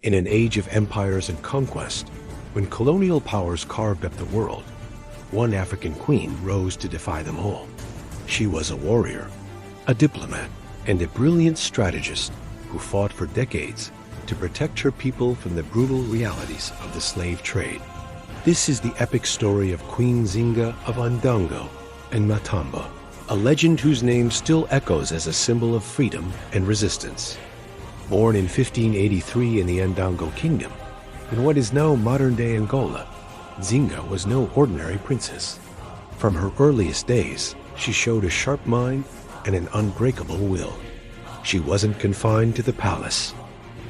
In an age of empires and conquest, when colonial powers carved up the world, one African queen rose to defy them all. She was a warrior, a diplomat, and a brilliant strategist who fought for decades to protect her people from the brutal realities of the slave trade. This is the epic story of Queen Nzinga of Ndongo and Matamba, a legend whose name still echoes as a symbol of freedom and resistance. Born in 1583 in the Ndongo Kingdom, in what is now modern-day Angola, Nzinga was no ordinary princess. From her earliest days, she showed a sharp mind and an unbreakable will. She wasn't confined to the palace.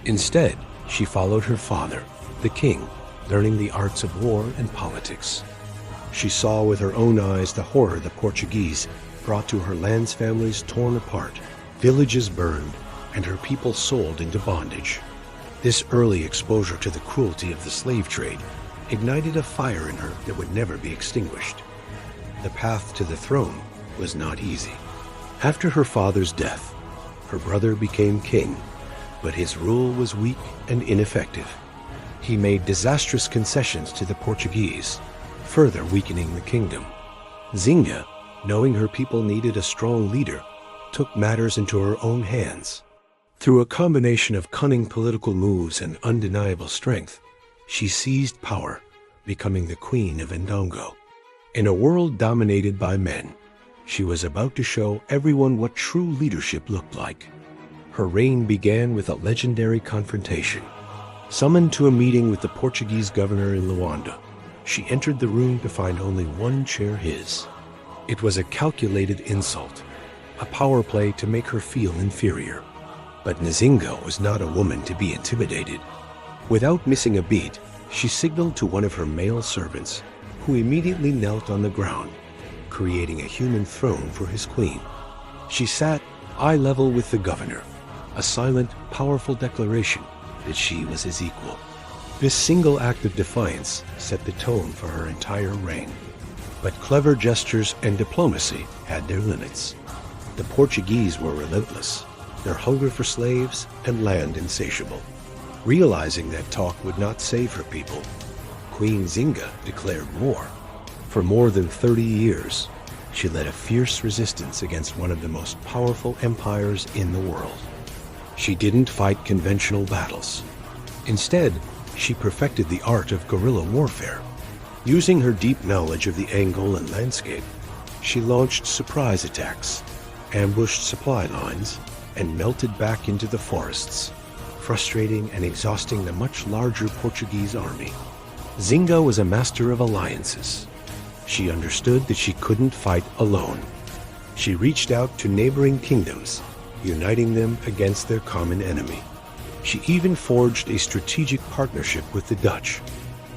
Instead, she followed her father, the king, learning the arts of war and politics. She saw with her own eyes the horror the Portuguese brought to her land's families torn apart, villages burned, and her people sold into bondage. This early exposure to the cruelty of the slave trade ignited a fire in her that would never be extinguished. The path to the throne was not easy. After her father's death, her brother became king, but his rule was weak and ineffective. He made disastrous concessions to the Portuguese, further weakening the kingdom. Nzinga, knowing her people needed a strong leader, took matters into her own hands. Through a combination of cunning political moves and undeniable strength, she seized power, becoming the queen of Ndongo. In a world dominated by men, she was about to show everyone what true leadership looked like. Her reign began with a legendary confrontation. Summoned to a meeting with the Portuguese governor in Luanda, she entered the room to find only one chair his. It was a calculated insult, a power play to make her feel inferior. But Nzinga was not a woman to be intimidated. Without missing a beat, she signaled to one of her male servants, who immediately knelt on the ground, creating a human throne for his queen. She sat eye level with the governor, a silent, powerful declaration that she was his equal. This single act of defiance set the tone for her entire reign. But clever gestures and diplomacy had their limits. The Portuguese were relentless, their hunger for slaves and land insatiable. Realizing that talk would not save her people, Queen Nzinga declared war. For more than 30 years, she led a fierce resistance against one of the most powerful empires in the world. She didn't fight conventional battles. Instead, she perfected the art of guerrilla warfare. Using her deep knowledge of the Angolan landscape, she launched surprise attacks, ambushed supply lines, and melted back into the forests, frustrating and exhausting the much larger Portuguese army. Nzinga was a master of alliances. She understood that she couldn't fight alone. She reached out to neighboring kingdoms, uniting them against their common enemy. She even forged a strategic partnership with the Dutch,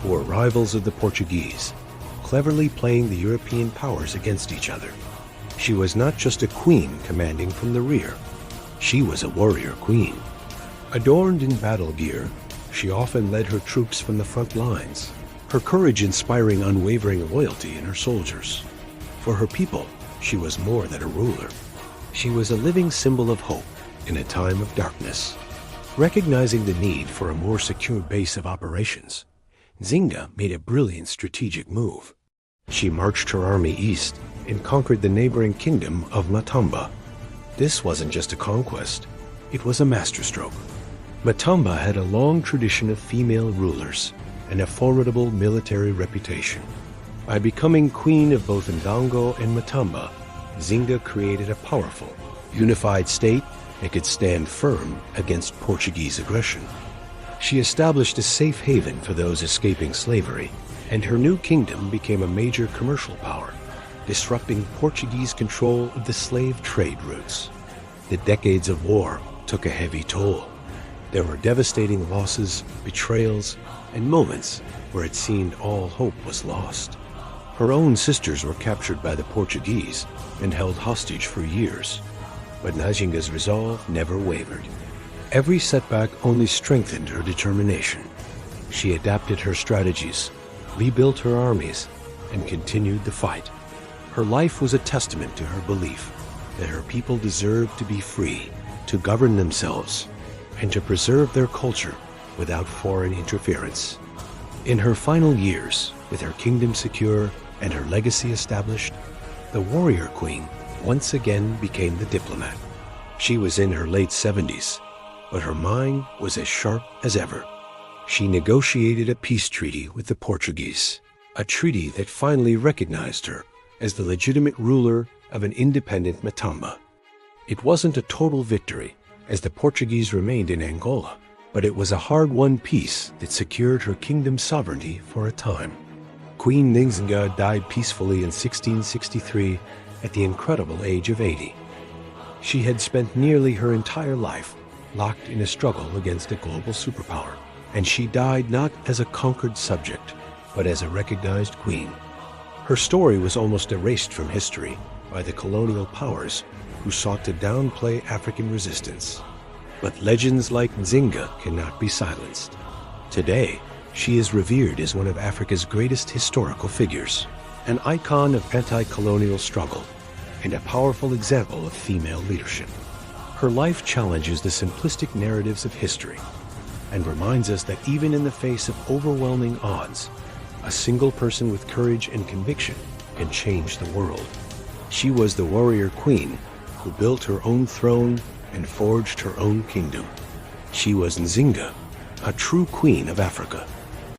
who were rivals of the Portuguese, cleverly playing the European powers against each other. She was not just a queen commanding from the rear. She was a warrior queen. Adorned in battle gear, she often led her troops from the front lines, her courage inspiring unwavering loyalty in her soldiers. For her people, she was more than a ruler. She was a living symbol of hope in a time of darkness. Recognizing the need for a more secure base of operations, Nzinga made a brilliant strategic move. She marched her army east and conquered the neighboring kingdom of Matamba. This wasn't just a conquest, it was a masterstroke. Matamba had a long tradition of female rulers and a formidable military reputation. By becoming queen of both Ndongo and Matamba, Nzinga created a powerful, unified state that could stand firm against Portuguese aggression. She established a safe haven for those escaping slavery, and her new kingdom became a major commercial power, disrupting Portuguese control of the slave trade routes. The decades of war took a heavy toll. There were devastating losses, betrayals, and moments where it seemed all hope was lost. Her own sisters were captured by the Portuguese and held hostage for years. But Nzinga's resolve never wavered. Every setback only strengthened her determination. She adapted her strategies, rebuilt her armies, and continued the fight. Her life was a testament to her belief that her people deserved to be free, to govern themselves, and to preserve their culture without foreign interference. In her final years, with her kingdom secure and her legacy established, the warrior queen once again became the diplomat. She was in her late 70s, but her mind was as sharp as ever. She negotiated a peace treaty with the Portuguese, a treaty that finally recognized her as the legitimate ruler of an independent Matamba. It wasn't a total victory, as the Portuguese remained in Angola, but it was a hard-won peace that secured her kingdom's sovereignty for a time. Queen Nzinga died peacefully in 1663 at the incredible age of 80. She had spent nearly her entire life locked in a struggle against a global superpower, and she died not as a conquered subject, but as a recognized queen. Her story was almost erased from history by the colonial powers who sought to downplay African resistance. But legends like Nzinga cannot be silenced. Today, she is revered as one of Africa's greatest historical figures, an icon of anti-colonial struggle, and a powerful example of female leadership. Her life challenges the simplistic narratives of history and reminds us that even in the face of overwhelming odds, a single person with courage and conviction can change the world. She was the warrior queen who built her own throne and forged her own kingdom. She was Nzinga, a true queen of Africa.